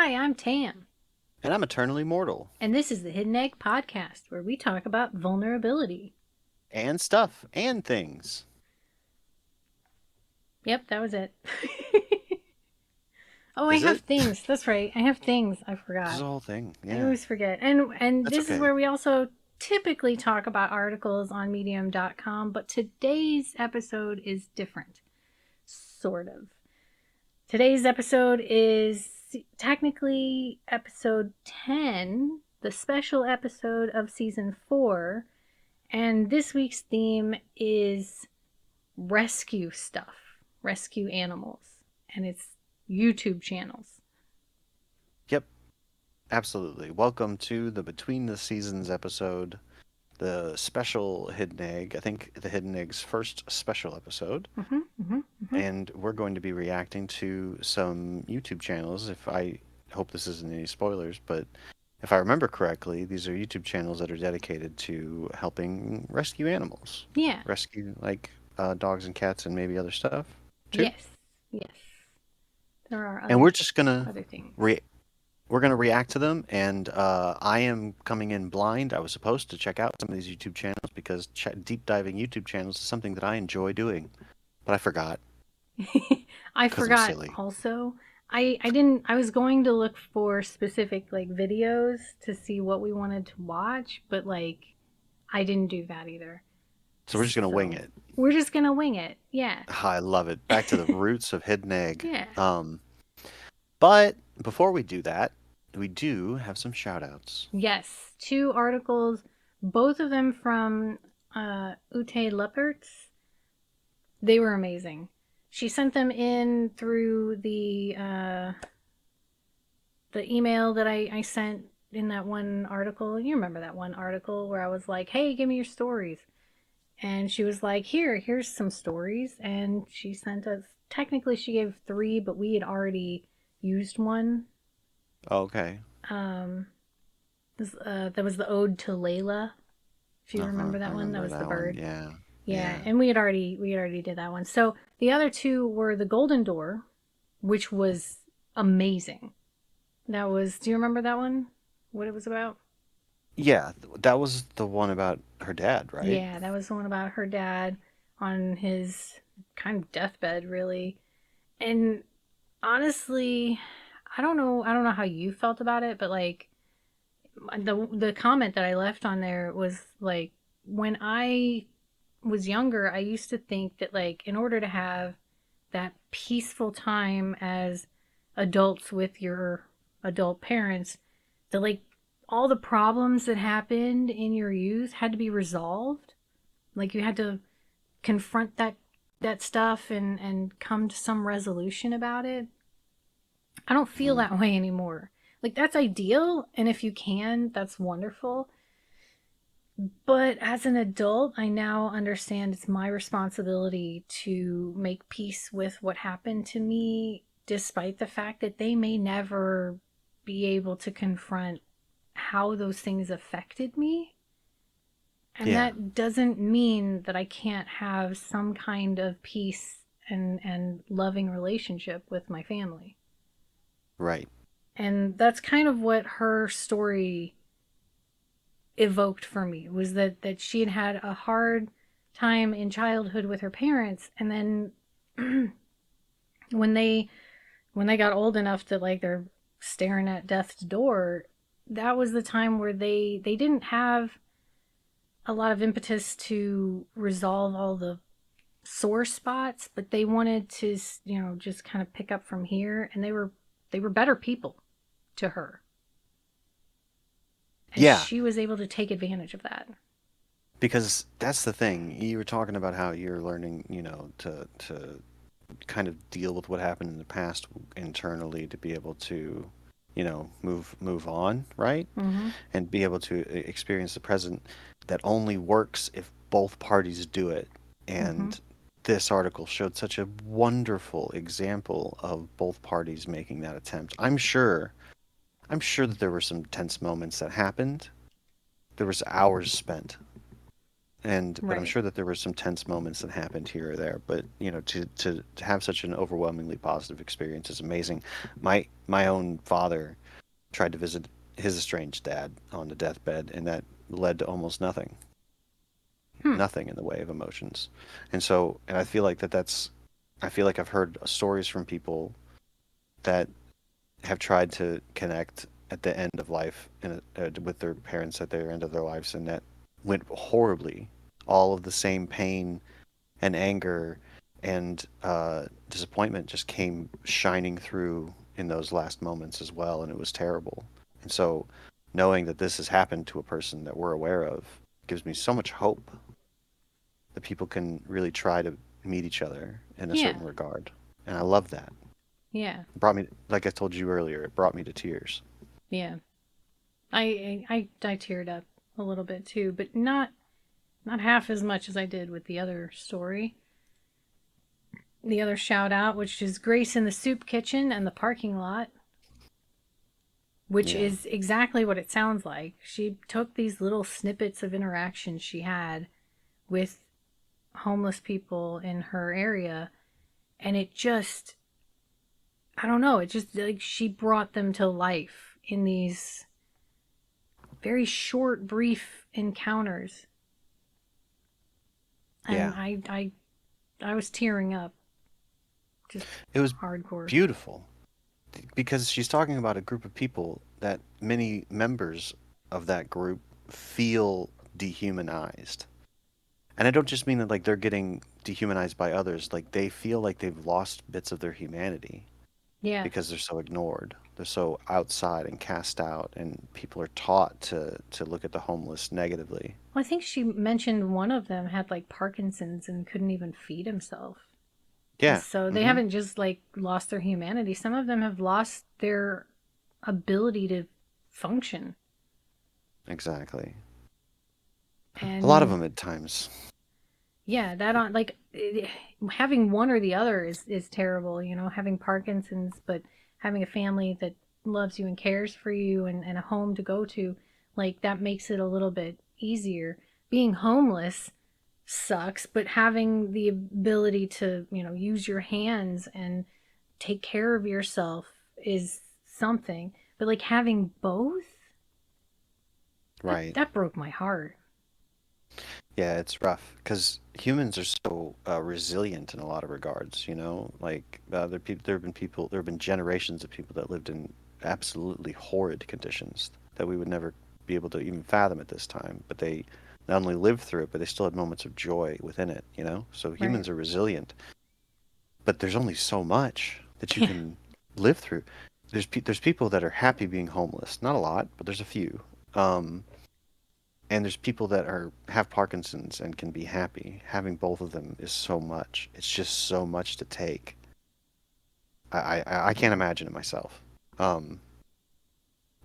Hi, I'm Tam, And I'm eternally mortal. and this is the Hidden Egg Podcast, where we talk about vulnerability. And stuff. And things. Yep, that was it. Oh, I Is have it? things. That's right. I have things. I There's forgot. a whole thing. I Yeah. always forget. And That's this is okay. where we also typically talk about articles on medium.com, but today's episode is different. Sort of. Today's episode is technically episode 10, the special episode of season 4. And this week's theme is rescue stuff, rescue animals, and it's YouTube channels. Yep. Absolutely. Welcome to the Between the Seasons episode, the special Hidden Egg. I think the Hidden Egg's first special episode. Mm-hmm, mm-hmm, mm-hmm. And we're going to be reacting to some YouTube channels. If I hope this isn't any spoilers, but if I remember correctly, these are YouTube channels that are dedicated to helping rescue animals. Yeah. Rescue, like, dogs and cats and maybe other stuff, too. Yes. Yes. There are And other we're just gonna other things. re we're gonna react to them. And I am coming in blind. I was supposed to check out some of these YouTube channels because deep diving YouTube channels is something that I enjoy doing, but I forgot I because I'm forgot silly. also. I didn't I was going to look for specific like videos to see what we wanted to watch, but like I didn't do that either. So we're just gonna wing So it. we're just gonna wing it. Yeah. I love it. Back to the roots of Hidden Egg. Yeah. But before we do that, we do have some shout outs. Yes. Two articles, both of them from Ute Leppertz. They were amazing. She sent them in through the email that I sent in that one article. You remember that one article where I was like, "Hey, give me your stories." And she was like, here's some stories." And she sent us, technically, she gave three, but we had already used one. Okay. Um, that was the Ode to Layla. If you Uh-huh. remember I that one, that remember was the that one. bird. Yeah. Yeah, Yeah. and we had already did that one. So the other two were the Golden Door, which was amazing. That was, do you remember that one? What it was about? Yeah, that was the one about her dad, right? Yeah, that was the one about her dad on his kind of deathbed, really. And honestly, I don't know how you felt about it, but like the comment that I left on there was like, when I was younger, I used to think that like in order to have that peaceful time as adults with your adult parents, that like all the problems that happened in your youth had to be resolved. Like you had to confront that stuff and come to some resolution about it. I don't feel Mm. that way anymore. Like that's ideal, and if you can, that's wonderful. But as an adult, I now understand it's my responsibility to make peace with what happened to me, despite the fact that they may never be able to confront how those things affected me. And Yeah, that doesn't mean that I can't have some kind of peace and loving relationship with my family. right. And that's kind of what her story evoked for me, was that she had had a hard time in childhood with her parents, and then when they when they got old enough that like they're staring at death's door, that was the time where they didn't have a lot of impetus to resolve all the sore spots, but they wanted to, just kind of pick up from here, and they were better people to her, and Yeah, she was able to take advantage of that. because that's the thing. You were talking about how you're learning, to kind of deal with what happened in the past internally to be able to, move on, right? Mm-hmm. And be able to experience the present that only works if both parties do it. Mm-hmm. And this article showed such a wonderful example of both parties making that attempt. I'm sure that there were some tense moments that happened. There was hours spent but I'm Right. sure that there were some tense moments that happened here or there. But to have such an overwhelmingly positive experience is amazing. My own father tried to visit his estranged dad on the deathbed, and that led to almost nothing, Hmm. nothing in the way of emotions. And I feel like I feel like I've heard stories from people that have tried to connect at the end of life with their parents at their end of their lives, and that went horribly. All of the same pain and anger and disappointment just came shining through in those last moments as well, and it was terrible. And so, knowing that this has happened to a person that we're aware of gives me so much hope that people can really try to meet each other in a Yeah. certain regard. And I love that. Yeah. It brought me, like I told you earlier, it brought me to tears. Yeah. I teared up a little bit too, but not half as much as I did with the other story. The other shout out, which is Grace in the soup kitchen and the parking lot, which Yeah. is exactly what it sounds like. She took these little snippets of interactions she had with homeless people in her area, and it just, I don't know, it just like she brought them to life in these very short, brief encounters. And Yeah. I was tearing up, just It was hardcore. beautiful because she's talking about a group of people that many members of that group feel dehumanized. And I don't just mean that like they're getting dehumanized by others, like they feel like they've lost bits of their humanity Yeah. because they're so ignored. They're so outside and cast out, and people are taught to look at the homeless negatively. Well, I think she mentioned one of them had like Parkinson's and couldn't even feed himself. And Yeah. so they Mm-hmm. haven't just like lost their humanity. Some of them have lost their ability to function. Exactly. A lot of And them at times. yeah, that on like having one or the other is terrible, you know, having Parkinson's but having a family that loves you and cares for you and a home to go to, like that makes it a little bit easier. Being homeless sucks, but having the ability to, you know, use your hands and take care of yourself is something. But like having both, Right. that broke my heart. Yeah, it's rough because humans are so resilient in a lot of regards. Like there have been generations of people that lived in absolutely horrid conditions that we would never be able to even fathom at this time. But they not only lived through it, but they still had moments of joy within it. So Right. humans are resilient, but there's only so much that you Yeah. can live through. There's people that are happy being homeless. Not a lot, but there's a few. Um, and there's people that are have Parkinson's and can be happy. Having both of them is so much. It's just so much to take. I can't imagine it myself. Um,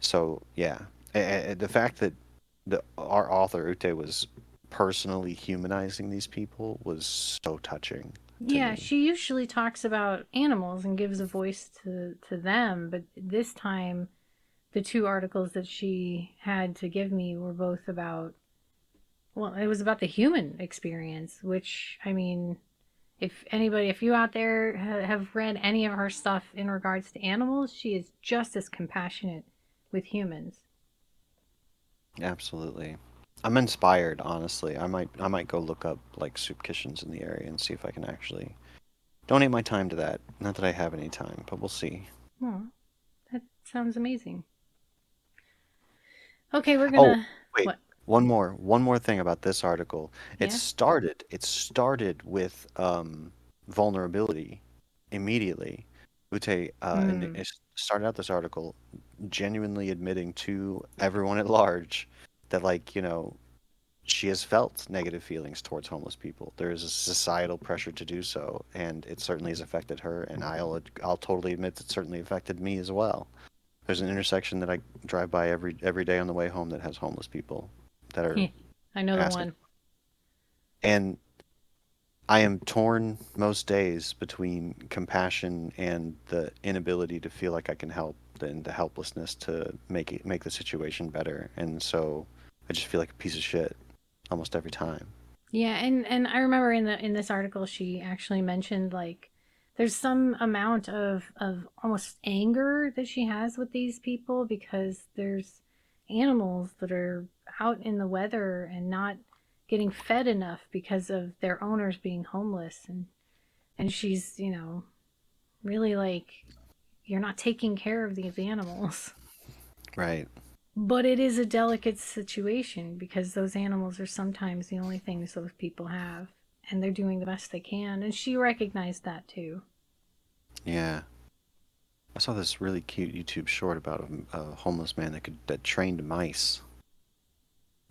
so yeah, the fact that our author Ute was personally humanizing these people was so touching to Yeah, me. she usually talks about animals and gives a voice to them, but this time the two articles that she had to give me were both about, well, it was about the human experience, which I mean, if you out there have read any of her stuff in regards to animals, she is just as compassionate with humans. Absolutely. I'm inspired, honestly. I might go look up like soup kitchens in the area and see if I can actually donate my time to that. Not that I have any time, but we'll see. Oh, that sounds amazing. Okay, we're Oh, gonna, wait. what? One more thing about this article. Yeah. It started with vulnerability immediately. Ute Hmm. it started out this article genuinely admitting to everyone at large that she has felt negative feelings towards homeless people. There is a societal pressure to do so, and it certainly has affected her, and I'll totally admit it certainly affected me as well. There's an intersection that I drive by every day on the way home that has homeless people that are I know the asking. one. And I am torn most days between compassion and the inability to feel like I can help and the helplessness to make the situation better. And so I just feel like a piece of shit almost every time. Yeah, and I remember in this article she actually mentioned like there's some amount of almost anger that she has with these people because there's animals that are out in the weather and not getting fed enough because of their owners being homeless, and she's, really like, you're not taking care of these animals. Right. But it is a delicate situation because those animals are sometimes the only things those people have, and they're doing the best they can. And she recognized that too. Yeah. I saw this really cute YouTube short about a homeless man that trained mice.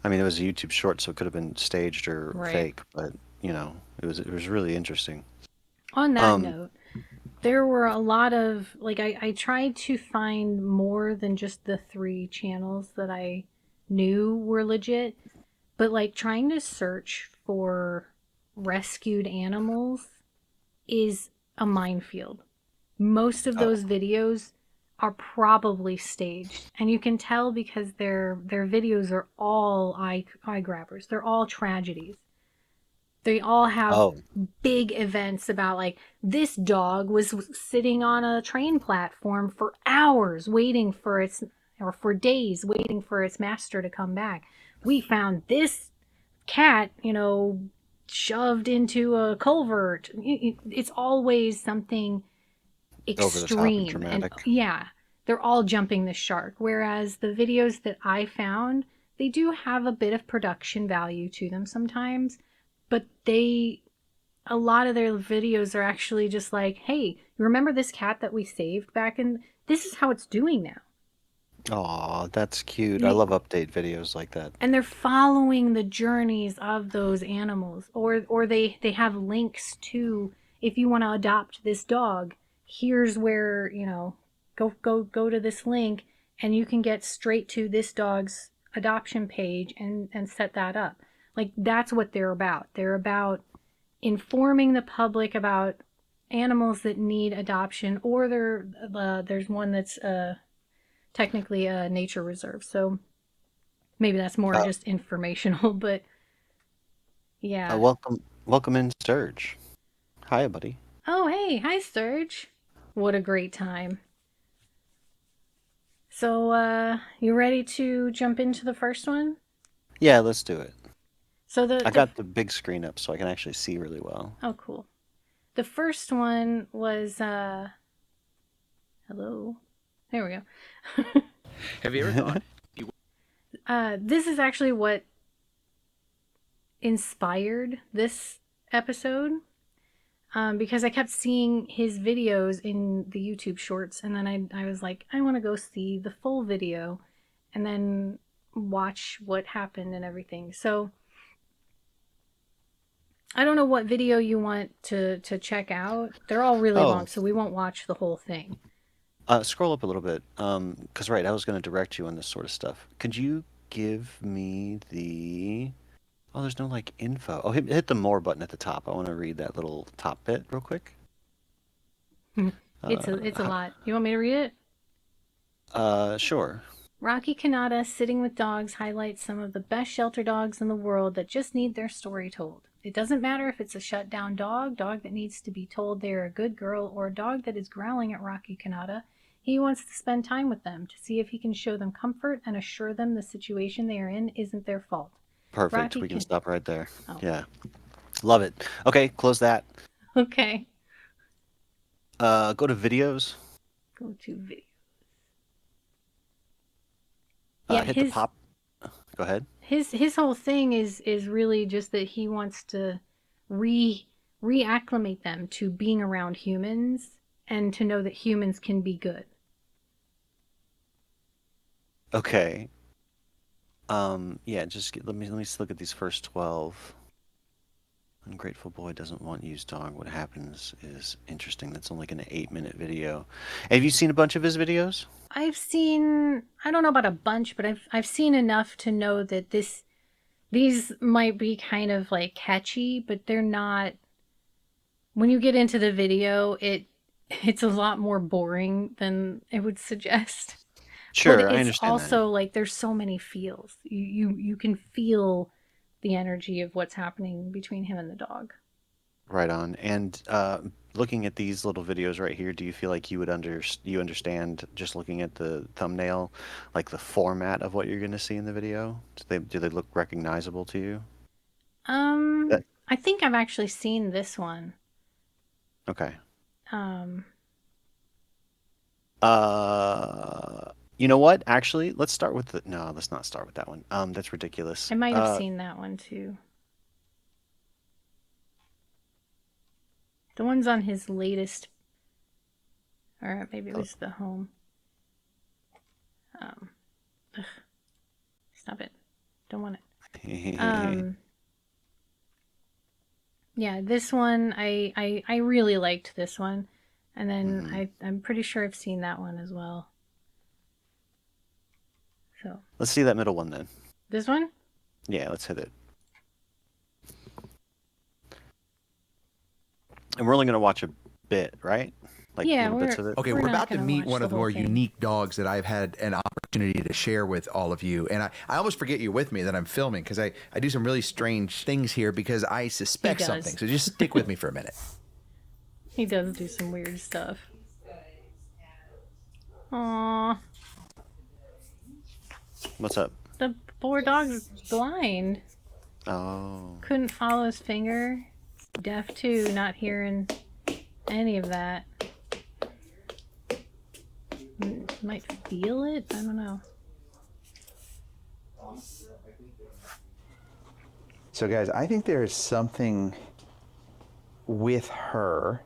I mean, it was a YouTube short, so it could have been staged or Right. fake, but it was really interesting. On that Um, note, there were a lot of, like, I tried to find more than just the three channels that I knew were legit, but like trying to search for rescued animals is a minefield. Most of oh, those videos are probably staged, and you can tell because their videos are all eye grabbers. They're all tragedies. They all have oh, big events about like this dog was sitting on a train platform for hours waiting for its, or for days waiting for its master to come back. We found this cat, shoved into a culvert. It's always something over the top and extreme. And dramatic. yeah, they're all jumping the shark. Whereas the videos that I found, they do have a bit of production value to them sometimes, but a lot of their videos are actually just like, hey, you remember this cat that we saved back in? This is how it's doing now. Aw, that's cute. I And love update videos like that. they're following the journeys of those animals, or they have links to, if you want to adopt this dog, here's where, go to this link, and you can get straight to this dog's adoption page and set that up. Like, that's what they're about informing the public about animals that need adoption, or there's one that's technically a nature reserve, so maybe that's more Uh, just informational. But yeah. welcome in, Sturge. Hi, buddy. Oh, hey, hi, Sturge. What a great time. So, you ready to jump into the first one? Yeah, let's do it. So the I the got the big screen up so I can actually see really well. oh, cool. The first one was hello. There we go. Have you ever thought you This is actually what inspired this episode, because I kept seeing his videos in the YouTube shorts, and then I was like, I want to go see the full video and then watch what happened and everything. So I don't know what video you want to check out. They're all really long, Oh, so we won't watch the whole thing. scroll up a little bit. Because right, I was going to direct you on this sort of stuff. Could you give me the? Oh, there's no like info. Oh, hit the more button at the top. I want to read that little top bit real quick. It's a How, lot. You want me to read it? sure. Rocky Kanata Sitting with Dogs highlights some of the best shelter dogs in the world that just need their story told. It doesn't matter if it's a shut down dog that needs to be told they're a good girl, or a dog that is growling at Rocky Kanata. He wants to spend time with them to see if he can show them comfort and assure them the situation they are in isn't their fault. Perfect. Rocky We can can. stop right there. Oh, Yeah, love it. Okay, close that. okay. Go to videos. Go to video. Yeah, Hit the pop. Go ahead. his whole thing is really just that he wants to re reacclimate them to being around humans and to know that humans can be good. Okay. Yeah, let me just look at these first 12. Ungrateful boy doesn't want used dog. What happens is interesting. That's only an 8-minute video. Have you seen a bunch of his videos? I've seen, I don't know about a bunch, but I've seen enough to know that these might be kind of like catchy, but they're not. When you get into the video, it's a lot more boring than it would suggest. But Sure, I it's understand that. also like there's so many feels. You can feel the energy of what's happening between him and the dog. Right on. And looking at these little videos right here, do you feel like you would you understand just looking at the thumbnail, like the format of what you're going to see in the video? Do they look recognizable to you? That, I think I've actually seen this one. okay. Um, You know what? Actually, let's start with the. No, let's not start with that one. That's ridiculous. I might have seen that one too. The one's on his latest, or maybe it was the home. Ugh. Stop it. Don't want it. Yeah, this one, I really liked this one. And then I'm pretty sure I've seen that one as well. So Let's see that middle one then. this one? Yeah, let's hit it. And we're only going to watch a bit, right? Like Yeah, little bits of it. Okay, We're we're not about to gonna meet watch one the of the whole more thing. unique dogs that I've had an opportunity to share with all of you. And I almost forget you're with me that I'm filming because I do some really strange things here because I suspect does. something. So just stick with me for a minute. He does do some weird stuff. Aww. What's up? The poor dog's blind. Oh. Couldn't follow his finger. Deaf too, not hearing any of that. Might feel it? I don't know. So guys, I think there is something with her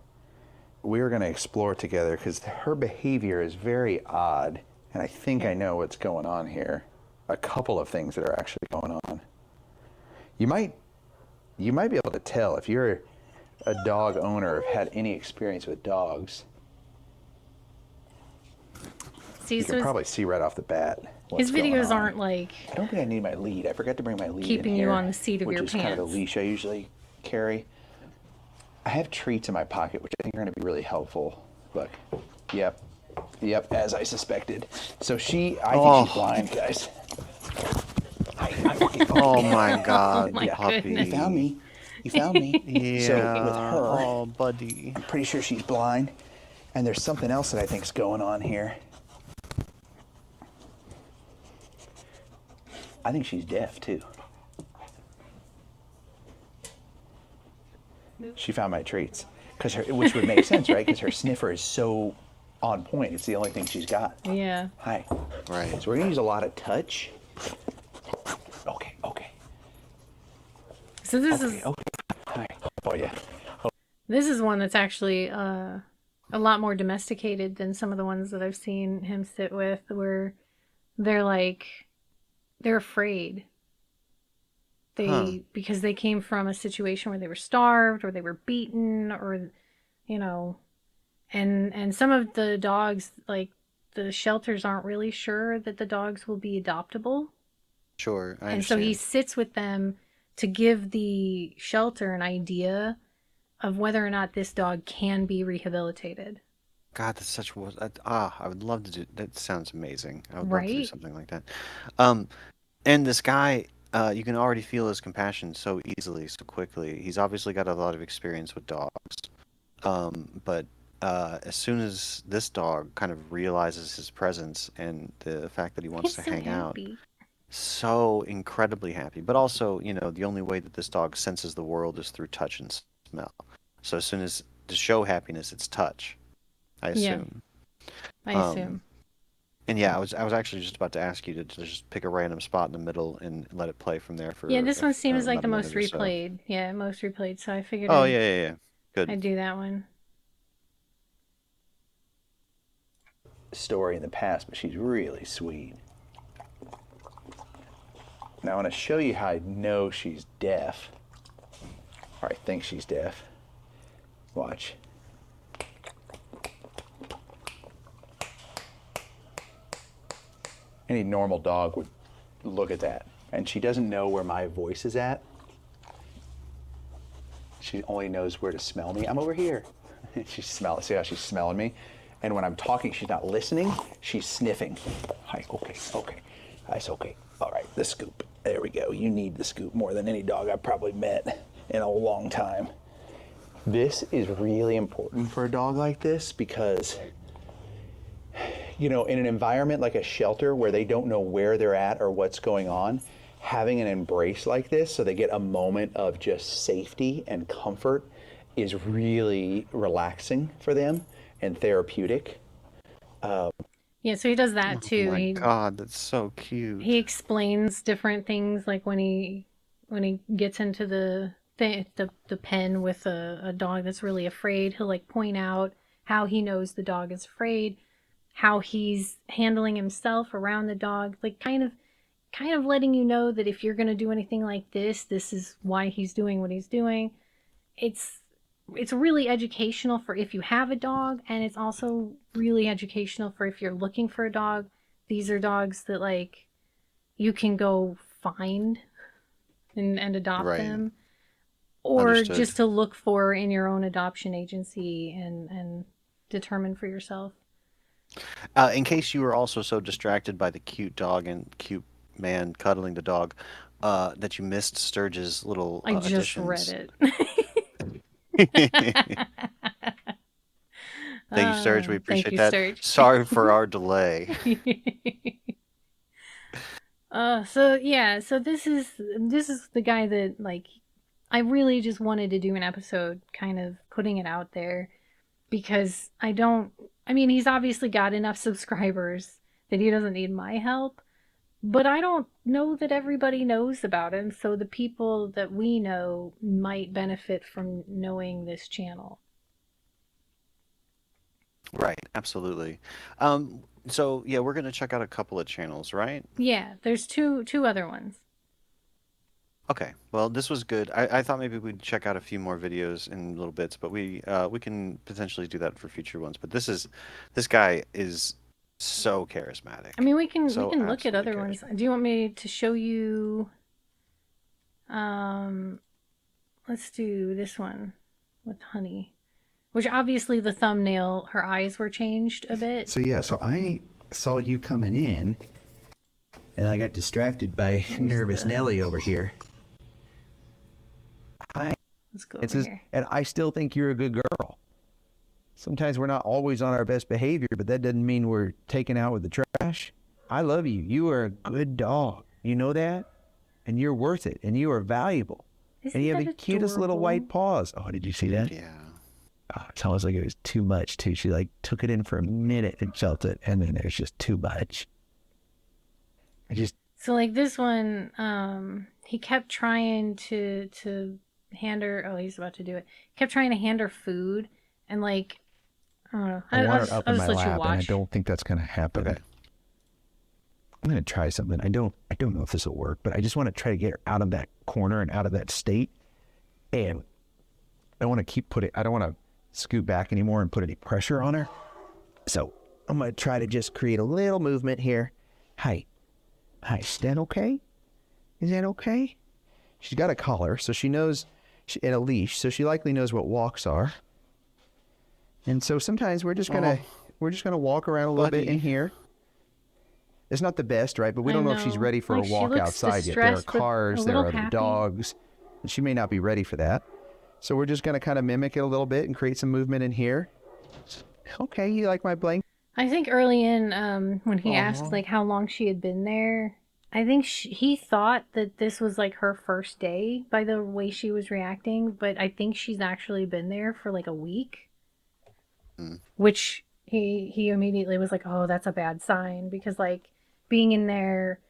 we're going to explore together because her behavior is very odd, and I think I know what's going on here. A couple of things that are actually going on. You might be able to tell if you're a dog owner or have had any experience with dogs. See, You so can probably see right off the bat what's his going videos on. aren't like I don't think I need my lead. I forgot to bring my lead keeping in you here, on the seat of which your is kind of the pants. leash I usually carry. I have treats in my pocket, which I think are going to be really helpful. Look, yep, as I suspected. So I think she's blind, guys. Oh my God, my puppy. goodness. You found me. Yeah. So with her, Oh, buddy. I'm pretty sure she's blind. And there's something else that I think's going on here. I think she's deaf too. She found my treats, which would make sense, right? Because her sniffer is so on point. It's the only thing she's got. Yeah. Hi. Right. So we're gonna use a lot of touch. Okay. So this is Hi. Oh yeah. this is one that's actually a lot more domesticated than some of the ones that I've seen him sit with, where they're afraid. Because they came from a situation where they were starved or they were beaten or and some of the dogs, like, the shelters aren't really sure that the dogs will be adoptable. Sure, I And so understand. he sits with them to give the shelter an idea of whether or not this dog can be rehabilitated. God, that's such I would love to do that. Sounds amazing. I would love to do Right? something like that. And this guy, you can already feel his compassion so easily, so quickly. He's obviously got a lot of experience with dogs. But as soon as this dog kind of realizes his presence and the fact that he wants He's to so hang out, happy. so incredibly happy. But also, the only way that this dog senses the world is through touch and smell. So as soon as to show happiness, it's touch, I Yeah. assume. I Um, assume. And yeah, I was actually just about to ask you to just pick a random spot in the middle and let it play from there for Yeah, this one seems like about the a most minute or so. replayed. Yeah, most replayed. So I figured Oh yeah. Good. I'd do that one. Story in the past, but she's really sweet. Now I want to show you how I know she's deaf, or I think she's deaf. Watch. Any normal dog would look at that, and she doesn't know where my voice is at. She only knows where to smell me. I'm over here. See how she's smelling me? And when I'm talking, she's not listening, she's sniffing. Hi, okay. That's okay. All right, the scoop. There we go. You need the scoop more than any dog I've probably met in a long time. This is really important for a dog like this because, you know, in an environment like a shelter where they don't know where they're at or what's going on, having an embrace like this so they get a moment of just safety and comfort is really relaxing for them and therapeutic. Yeah, so he does that Oh too. my God, that's so cute. He explains different things, like when he gets into the pen with a dog that's really afraid, he'll like point out how he knows the dog is afraid, how he's handling himself around the dog, like kind of letting you know that if you're going to do anything like this is why he's doing what he's doing. It's really educational for if you have a dog, and it's also really educational for if you're looking for a dog. These are dogs that like you can go find and adopt Right. them, or Understood. just to look for in your own adoption agency and determine for yourself. In case you were also so distracted by the cute dog and cute man cuddling the dog, that you missed Sturge's little I just read additions. it. Thank you, Sturge. We Thank appreciate you, that. Sturge. Sorry for our delay. So this is the guy that like I really just wanted to do an episode kind of putting it out there because I mean he's obviously got enough subscribers that he doesn't need my help, but I don't know that everybody knows about him, so the people that we know might benefit from knowing this channel. Right, absolutely. So yeah, we're gonna check out a couple of channels, right? Yeah, there's two other ones. Okay. Well, this was good. I thought maybe we'd check out a few more videos in little bits, but we can potentially do that for future ones. But this guy is so charismatic. I mean, we can So look at other absolutely ones. charismatic. Do you want me to show you? Let's do this one with Honey, which obviously the thumbnail, her eyes were changed a bit. So yeah, so I saw you coming in, and I got distracted by nervous Nelly over here. Hi. Let's go It over says, here. and I still think you're a good girl. Sometimes we're not always on our best behavior, but that doesn't mean we're taken out with the trash. I love you. You are a good dog. You know that? And you're worth it. And you are valuable. Isn't And you have that the cutest little adorable? white paws. Oh, did you see that? Yeah. Oh, it's almost like it was too much, too. She like took it in for a minute and felt it, and then there's just too much. So like this one, he kept trying to hand her. Oh, he's about to do it. Kept trying to hand her food, and like I don't know. I want her up I'll in just my let you lap, and I watch. don't think that's going to happen. Okay. I'm going to try something. I don't know if this will work, but I just want to try to get her out of that corner and out of that state. And I want to I don't want to scoot back anymore and put any pressure on her. So I'm going to try to just create a little movement here. Hi, is that okay? Is that okay? She's got a collar, so she knows, and a leash, so she likely knows what walks are. And so sometimes we're just gonna walk around a little bit in here. It's not the best, right? But we don't know if she's ready for Like, a she walk looks outside yet. There are distressed, but cars, a there are little other happy. dogs, and she may not be ready for that. So we're just gonna kind of mimic it a little bit and create some movement in here. Okay, you like my blanket? I think early in, when he asked like how long she had been there, I think he thought that this was like her first day by the way she was reacting, but I think she's actually been there for like a week, which he immediately was like, oh, that's a bad sign, because like being in there,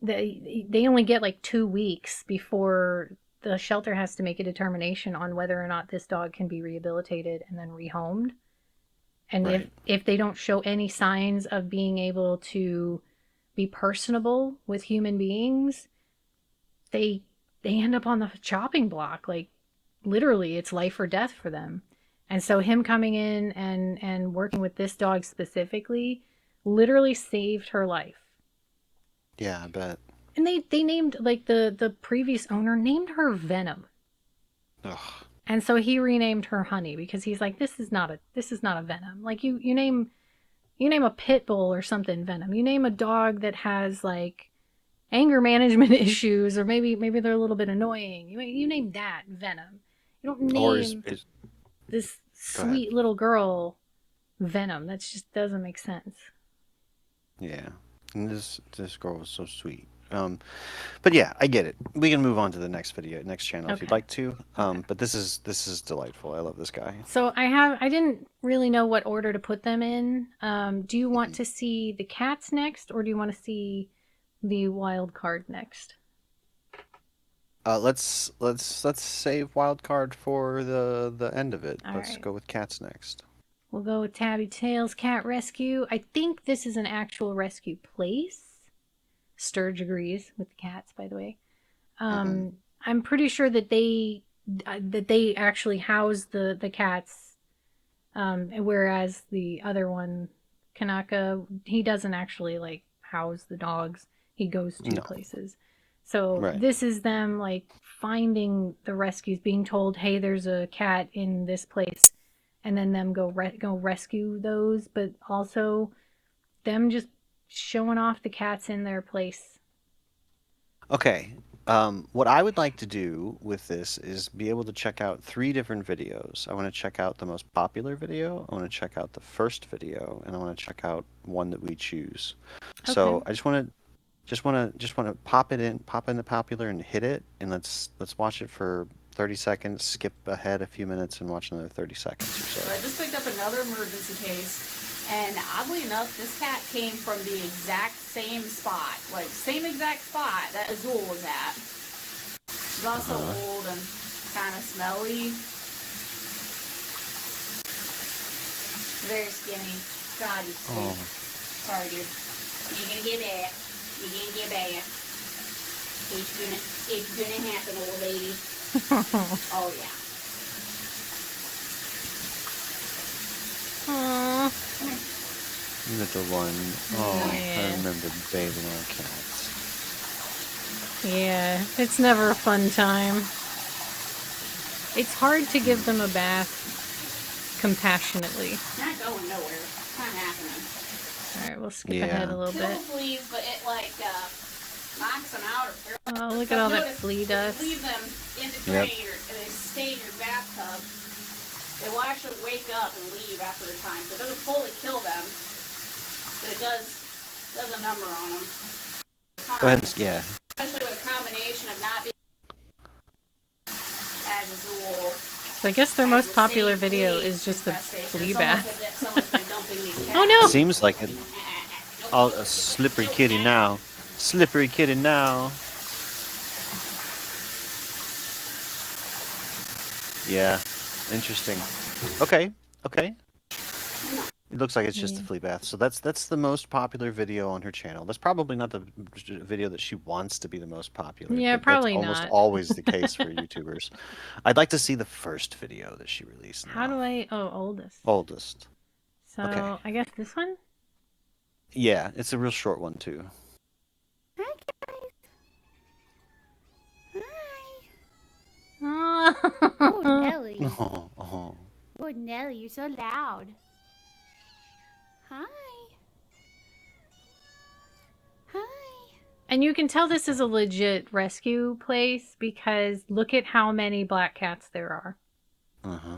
they only get like 2 weeks before the shelter has to make a determination on whether or not this dog can be rehabilitated and then rehomed. And Right. if they don't show any signs of being able to be personable with human beings, they end up on the chopping block. Like literally, it's life or death for them. And so him coming in and working with this dog specifically literally saved her life. Yeah, I bet. And they named, like, the previous owner named her Venom. Ugh. And so he renamed her Honey, because he's like, this is not a Venom. Like you name a pit bull or something Venom. You name a dog that has like anger management issues, or maybe they're a little bit annoying. You name that Venom. You don't Or name this Go ahead. sweet little girl Venom. That just doesn't make sense. Yeah, and this girl was so sweet. But yeah, I get it. We can move on to the next channel if you'd Okay. like to. But this is delightful. I love this guy. So I didn't really know what order to put them in. Do you want to see the cats next, or do you want to see the wild card next? Let's save wild card for the end of it. All Let's right. go with cats next. We'll go with Tabby Tails Cat Rescue. I think this is an actual rescue place. Sturge agrees with the cats, by the way. I'm pretty sure that they actually house the cats, whereas the other one, Kanaka, he doesn't actually like house the dogs. He goes to No. places. So Right. this is them like finding the rescues, being told, "Hey, there's a cat in this place," and then them go rescue those, but also them just showing off the cats in their place. Okay. What I would like to do with this is be able to check out 3 different videos. I want to check out the most popular video, I want to check out the first video, and I want to check out one that we choose. So Okay. I just want to pop in the popular and hit it, and let's watch it for 30 seconds, skip ahead a few minutes, and watch another 30 seconds or So so. I just picked up another emergency case, and oddly enough, this cat came from the exact same spot, like same exact spot that Azul was at. She's also old and kind of smelly. Very skinny. God, he's sweet. Oh. Sorry, dude. You're gonna get back. You're gonna get back. It's gonna happen, old lady. Oh yeah. Aww. Little one. Oh, I Yeah. remember bathing our cats. Yeah, it's never a fun time. It's hard to give them a bath compassionately. Not going nowhere. It's not happening. Alright, we'll skip Yeah. ahead a little Kill bit. the fleas, but it like knocks them out. Oh, look at all that Notice flea if dust. you leave them in the Yep. drain or they stay in your bathtub, they will actually wake up and leave after a time. So it doesn't fully kill them, but it does a number on them. Go ahead. Yeah. Especially with a combination of not being as Azul. So I guess their most popular video is just the flea bath. Oh no! Seems like it. Oh, a slippery kitty now. Slippery kitty now. Yeah. Interesting. Okay. It looks like it's just a flea bath. So that's the most popular video on her channel. That's probably not the video that she wants to be the most popular. Yeah, but probably that's almost not. always the case for YouTubers. I'd like to see the first video that she released. How now. do I... Oh, oldest. Oldest. So, Okay. I guess this one? Yeah, it's a real short one too. Hi guys. Hi. Oh, Oh Nelly. Oh. Oh Nelly, you're so loud. Hi. Hi. And you can tell this is a legit rescue place because look at how many black cats there are. Uh-huh.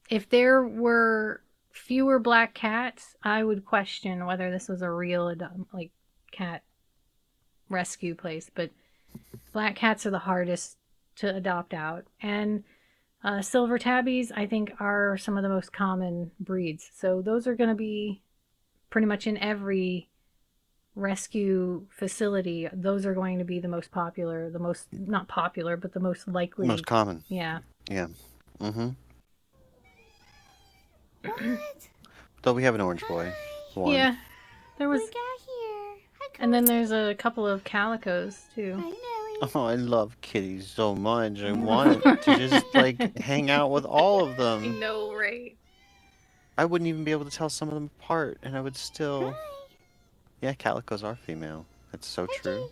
If there were fewer black cats, I would question whether this was a real like cat rescue place. But black cats are the hardest to adopt out, and silver tabbies I think are some of the most common breeds. So those are going to be pretty much in every rescue facility. Those are going to be the most popular, the most not popular, but the most likely. Most common. Yeah. Yeah. Mm-hmm. What? Though we have an orange boy. One. Yeah. There was, We got here. Hi, and then there's a couple of calicos too. Hi Nelly. Oh, I love kitties so much. I want to just like hang out with all of I them. know, right? I wouldn't even be able to tell some of them apart, and I would still. Hi. Yeah, calicos are female. That's so true.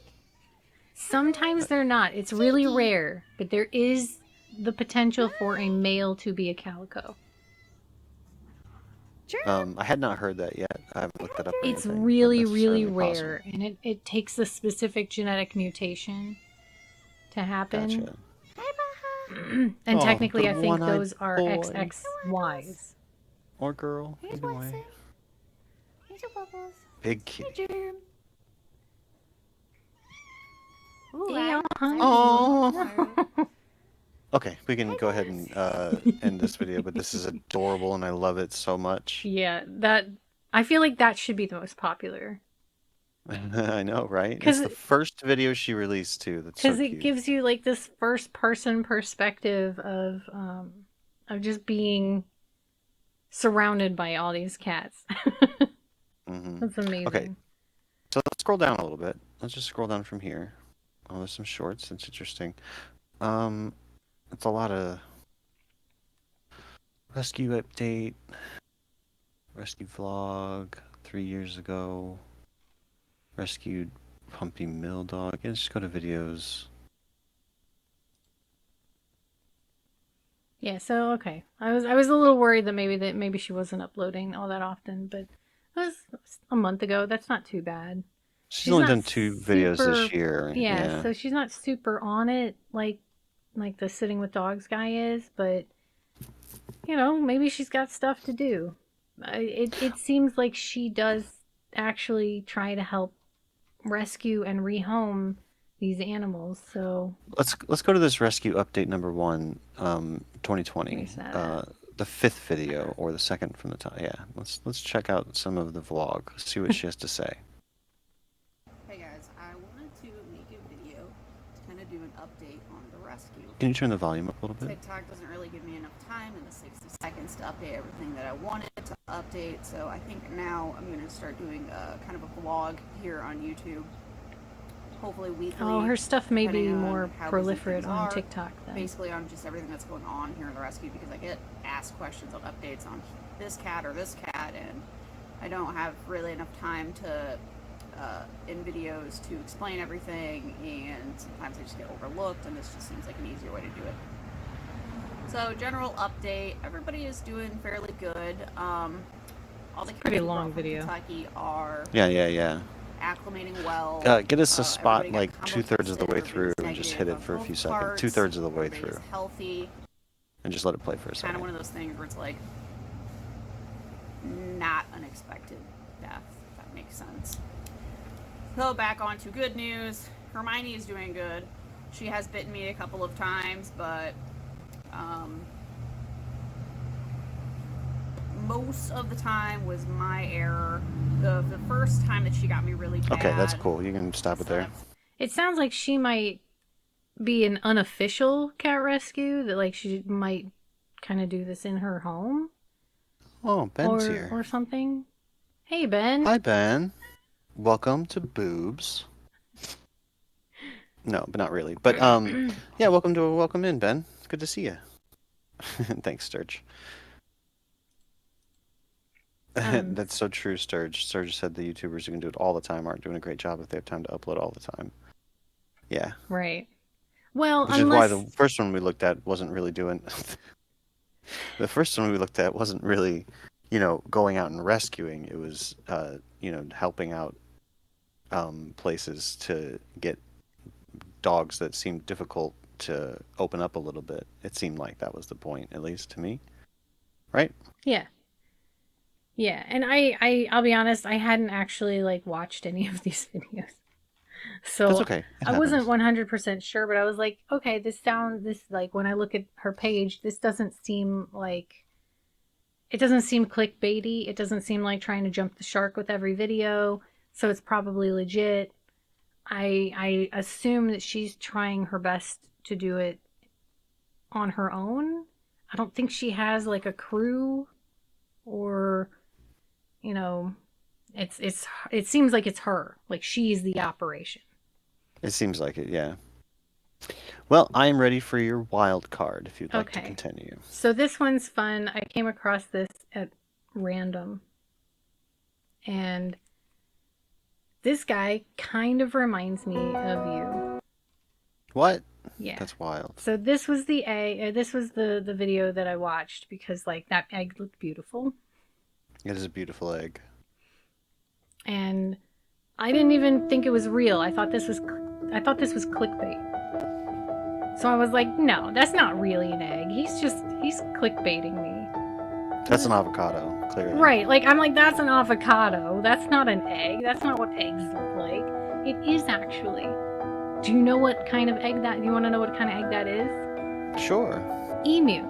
Sometimes they're not. It's really rare, but there is the potential for a male to be a calico. I had not heard that yet. I haven't looked that up or It's anything, but really, that's really certainly possible. rare, and it takes a specific genetic mutation to happen. Gotcha. And Oh, technically, the I think one-eyed those are boy. XXYs. Or girl, Here's either way. Watson. Here's your bubbles. Big kitty. Germ. Ooh, Yeah, honey. Oh. Okay, we can go ahead and end this video, but this is adorable and I love it so much. Yeah, I feel like that should be the most popular. I know, right? 'Cause It's the first video she released too. That's so Because it cute. gives you like this first person perspective of just being surrounded by all these cats. Hmm. That's amazing. Okay, so let's scroll down a little bit. Let's just scroll down from here. Oh, there's some shorts. That's interesting. It's a lot of rescue update, rescue vlog 3 years ago, rescued pumpy mill dog. Yeah, just go to videos. Yeah, so okay. I was a little worried that maybe she wasn't uploading all that often, but it was a month ago. That's not too bad. She's only not done 2 videos this super- year. Yeah, so she's not super on it like the sitting with dogs guy is, but maybe she's got stuff to do. It seems like she does actually try to help rescue and rehome these animals. So Let's go to this rescue update number 1, 2020. Where's that at? The 5th video or the second from the top. Yeah, let's check out some of the vlog. See what she has to say. Hey guys, I wanted to make a video to kind of do an update on the rescue. Can you turn the volume up a little bit? TikTok doesn't really give me enough time in the 60 seconds to update everything that I wanted to update, so I think now I'm going to start doing kind of a vlog here on YouTube. Hopefully weekly. Oh, her stuff may be depending on more how busy proliferate things on are. TikTok then. Basically on just everything that's going on here in the rescue, because I get asked questions on updates on this cat or this cat, and I don't have really enough time to in videos to explain everything, and sometimes I just get overlooked, and this just seems like an easier way to do it. So general update, everybody is doing fairly good. All the Pretty cats long from video. Kentucky are Yeah. acclimating well. Get us a spot everybody like got 2/3 of the way composted, through and everything's just hit it negative for a on few both seconds. parts, 2/3 of the way everybody's through. healthy. And just let it play for a Kind second. of one of those things where it's like not unexpected death, if that makes sense. So back on to good news. Hermione is doing good. She has bitten me a couple of times, but most of the time was my error. The first time that she got me really bad. Okay, that's cool. You can stop it there. It sounds like she might be an unofficial cat rescue, that like she might kind of do this in her home Oh, Ben's here. or something. Hey, Ben. Hi, Ben. Welcome to Boobs. No, but not really. But yeah, welcome in, Ben. It's good to see you. Thanks, Sturge. That's so true, Sturge. Sturge said the YouTubers who can do it all the time aren't doing a great job if they have time to upload all the time. Yeah. Right. Well, Which is why the first one we looked at wasn't really doing. The first one we looked at wasn't really, going out and rescuing. It was, helping out places to get dogs that seemed difficult to open up a little bit. It seemed like that was the point, at least to me. Right? Yeah. Yeah, and I'll be honest, I hadn't actually watched any of these videos. So That's okay. I wasn't 100% sure, but I was like, okay, this when I look at her page, this doesn't seem clickbaity. It doesn't seem like trying to jump the shark with every video. So it's probably legit. I assume that she's trying her best to do it on her own. I don't think she has a crew or it seems like it's her. Like she's the operation. It seems like it, yeah. Well, I am ready for your wild card if you'd like to continue. So this one's fun. I came across this at random. And this guy kind of reminds me of you. What? Yeah. That's wild. So this was the video that I watched because that egg looked beautiful. It is a beautiful egg. And I didn't even think it was real. I thought this was clickbait. So I was like, no, that's not really an egg. He's clickbaiting me. That's an avocado, clearly. Right, like I'm like, that's an avocado. That's not an egg. That's not what eggs look like. It is actually. Do you know what kind of egg that? Do you want to know what kind of egg that is? Sure. Emu.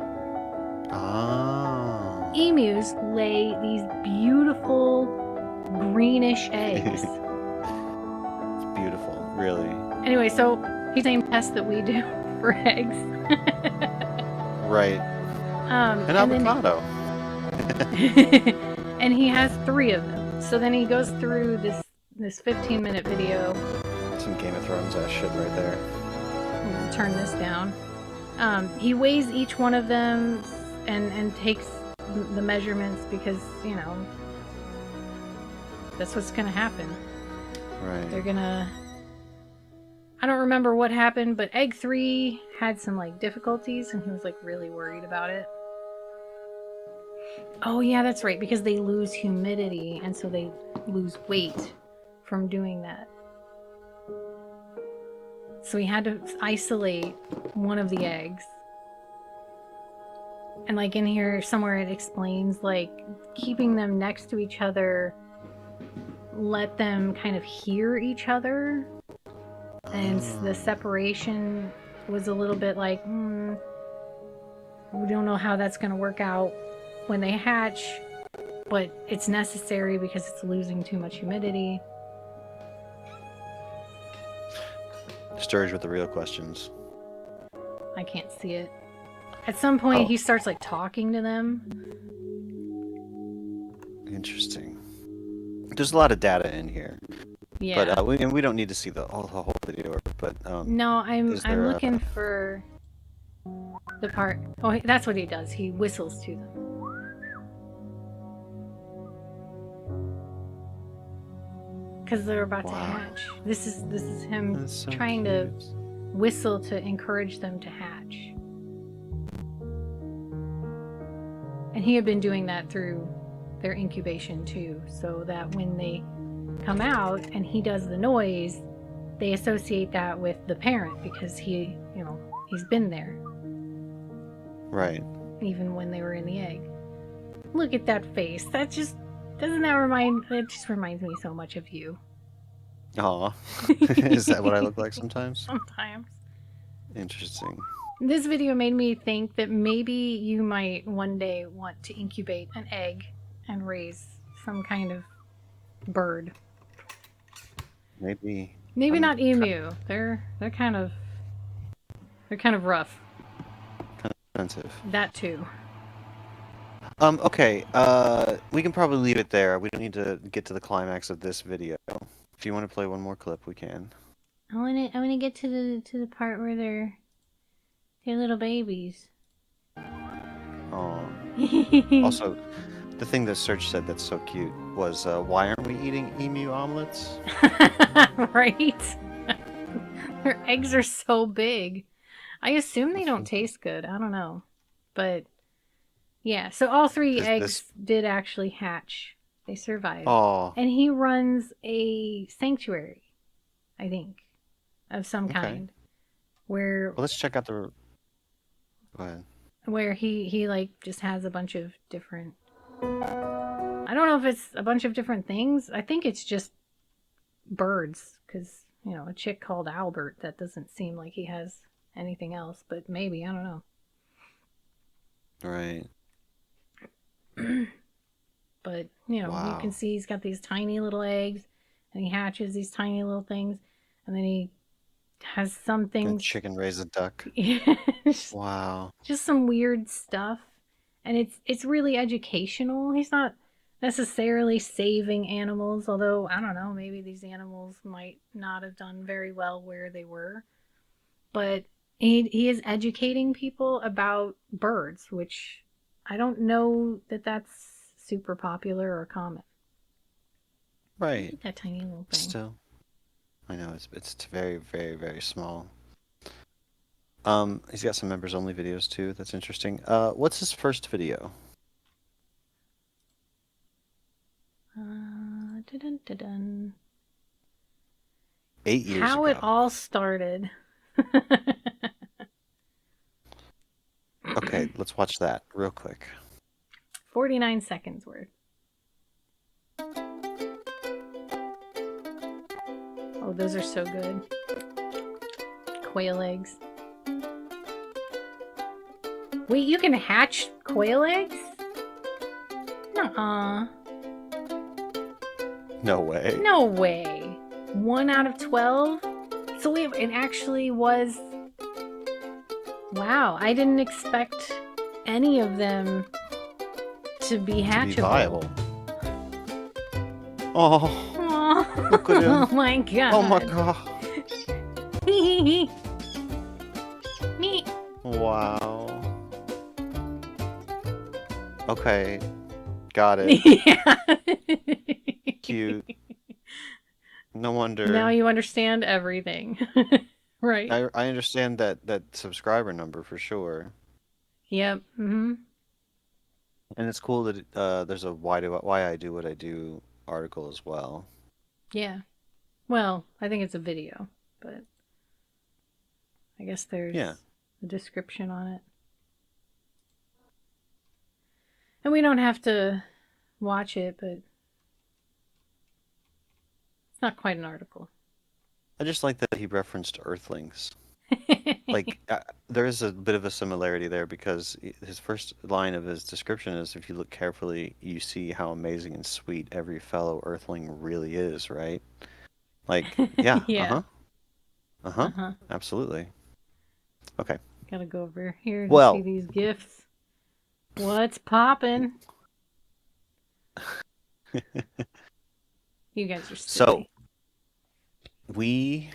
Ah. Emus lay these beautiful greenish eggs. It's beautiful, really. Anyway, so he's the same test that we do for eggs. Right. An and then avocado. and he has 3 of them. So then he goes through this 15-minute video. Some Game of Thrones ass shit right there. I'm gonna turn this down. He weighs each one of them and takes the measurements because, you know, that's what's gonna happen. Right. They're gonna... I don't remember what happened, but egg 3 had some like difficulties and he was like really worried about it. Oh yeah, that's right, because they lose humidity and so they lose weight from doing that. So he had to isolate one of the eggs. And like in here somewhere it explains like keeping them next to each other let them kind of hear each other. And the separation was a little bit like, we don't know how that's going to work out when they hatch, but it's necessary because it's losing too much humidity. Sturge with the real questions. I can't see it. At some point, he starts like talking to them. Interesting. There's a lot of data in here. Yeah. But we don't need to see the whole video. But no, I'm looking for the part. Oh, that's what he does. He whistles to them. Because they're about to hatch. This is him trying to whistle to encourage them to hatch. And he had been doing that through their incubation too, so that when they come out and he does the noise, they associate that with the parent because he, you know, he's been there. Right. Even when they were in the egg. Look at that face. That just doesn't that remind? It just reminds me so much of you. Aw. Is that what I look like sometimes? Sometimes. Interesting. This video made me think that maybe you might one day want to incubate an egg and raise some kind of bird. Maybe not emu. They're kind of rough. Kind of expensive. That too. Okay. We can probably leave it there. We don't need to get to the climax of this video. If you want to play one more clip, we can. I wanna get to the part where they're little babies. Oh. Also, the thing that Serge said that's so cute was, why aren't we eating emu omelets? Right? Their eggs are so big. I assume they don't taste good. I don't know. But, yeah. So all 3 eggs did actually hatch. They survived. Oh. And he runs a sanctuary, I think, of some kind. Where... Well, let's check out the... Go ahead. Where he like just has a bunch of different... I don't know if it's a bunch of different things. I think it's just birds. Because, you know, a chick called Albert, that doesn't seem like he has anything else. But maybe, I don't know. Right. But, you know, you can see he's got these tiny little eggs. And he hatches these tiny little things. And then he has some things... Chicken raise a duck. Wow. Just some weird stuff. And it's really educational. He's not necessarily saving animals, although, I don't know, maybe these animals might not have done very well where they were. But he is educating people about birds, which I don't know that that's super popular or common. Right. That tiny little thing. Still. I know, it's very, very, very small. He's got some members-only videos, too. That's interesting. What's his first video? Dun, dun, dun. 8 years How ago. it all started. Okay, let's watch that real quick. 49 seconds worth. Oh, those are so good. Quail eggs. Wait, you can hatch quail eggs? Nuh-uh. No way. No way. 1 out of 12? So wait, it actually was... Wow, I didn't expect any of them to be hatchable. To be viable. Oh, Oh, look at him. oh my god. Oh my god. Me. Wow. Okay, got it. Yeah. Cute. No wonder. Now you understand everything. Right. I understand that subscriber number for sure. Yep. Mm-hmm. And it's cool that there's a why I do what I do article as well. Yeah. Well, I think it's a video, but I guess there's a description on it. And we don't have to watch it, but it's not quite an article. I just like that he referenced Earthlings. Like, there is a bit of a similarity there because his first line of his description is, if you look carefully, you see how amazing and sweet every fellow Earthling really is, right? Like, yeah, Yeah. absolutely. Okay. Gotta go over here to Well. see these gifts. What's poppin'? You guys are silly. So, we,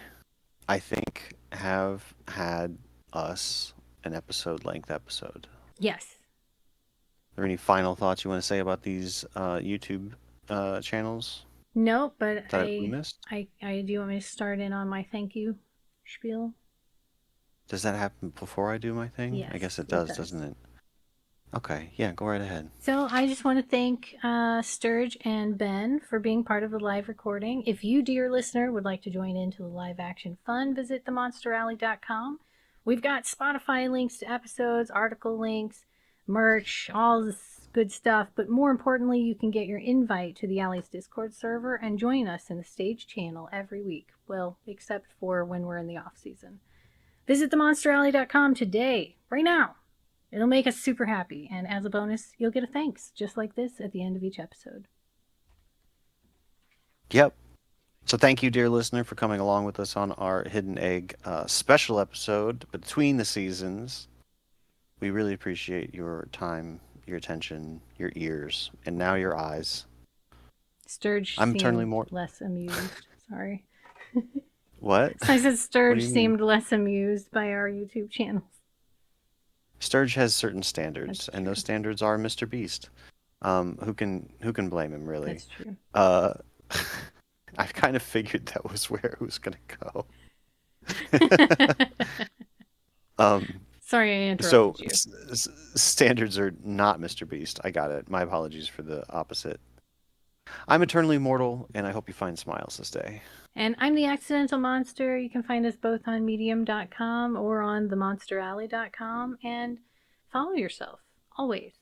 I think, have had us an episode-length episode. Yes. Are there any final thoughts you want to say about these YouTube channels No, but that we missed? I do want me to start in on my thank you spiel. Does that happen before I do my thing? Yes, I guess it it does, does. doesn't it? Okay, yeah, go right ahead. So I just want to thank Sturge and Ben for being part of the live recording. If you, dear listener, would like to join into the live action fun, visit themonsteralley.com. We've got Spotify links to episodes, article links, merch, all this good stuff. But more importantly, you can get your invite to the Alley's Discord server and join us in the stage channel every week. Well, except for when we're in the off season. Visit themonsteralley.com today, right now. It'll make us super happy, and as a bonus, you'll get a thanks, just like this, at the end of each episode. Yep. So thank you, dear listener, for coming along with us on our Hidden Egg special episode between the seasons. We really appreciate your time, your attention, your ears, and now your eyes. Sturge I'm seemed eternally more... less amused. Sorry. What? I said Sturge mean? seemed less amused by our YouTube channels. Sturge has certain standards, and those standards are Mr. Beast. Who can blame him, really? That's true. I kind of figured that was where it was going to go. Sorry, I interrupted so you. Standards are not Mr. Beast. I got it. My apologies for the opposite. I'm eternally mortal, and I hope you find smiles this day. And I'm the Accidental Monster. You can find us both on medium.com or on themonsteralley.com. And follow yourself, always.